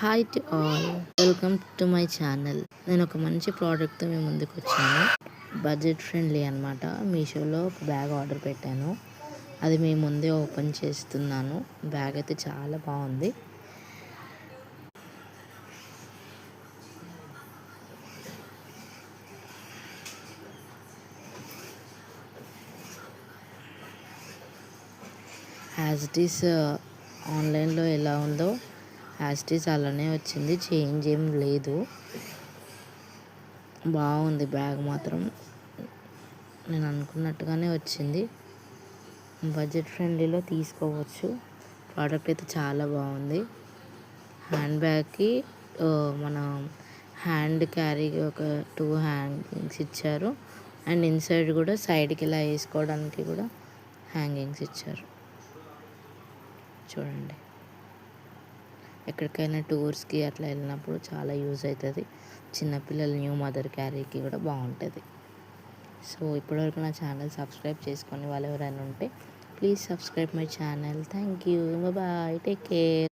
Hi to all, welcome to my channel. నేను ఒక మంచి ప్రోడక్ట్తో మీ ముందుకు వచ్చాను. బడ్జెట్ ఫ్రెండ్లీ అనమాట. మీషోలో ఒక బ్యాగ్ ఆర్డర్ పెట్టాను. అది మీ ముందే ఓపెన్ చేస్తున్నాను. బ్యాగ్ అయితే చాలా బాగుంది. యాజ్ ఇట్ ఈస్ ఆన్లైన్లో ఎలా ఉందో యాజ్ ఇట్ ఈస్ అలానే వచ్చింది. చేంజ్ ఏం లేదు. బాగుంది బ్యాగ్ మాత్రం. నేను అనుకున్నట్టుగానే వచ్చింది. బడ్జెట్ ఫ్రెండ్లీలో తీసుకోవచ్చు. ప్రోడక్ట్ అయితే చాలా బాగుంది. హ్యాండ్ బ్యాగ్కి మన హ్యాండ్ క్యారీకి ఒక 2 హ్యాంగింగ్స్ ఇచ్చారు. అండ్ ఇన్సైడ్ కూడా సైడ్కి ఇలా వేసుకోవడానికి కూడా హ్యాంగింగ్స్ ఇచ్చారు. చూడండి, ఎక్కడికైనా టూర్స్కి అట్లా వెళ్ళినప్పుడు చాలా యూజ్ అవుతుంది. చిన్నపిల్లలు న్యూ మదర్ క్యారీకి కూడా బాగుంటుంది. సో ఇప్పటివరకు నా ఛానల్ సబ్స్క్రైబ్ చేసుకొని వాళ్ళు ఎవరైనా ఉంటే please subscribe my channel. Thank you. Bye, take care.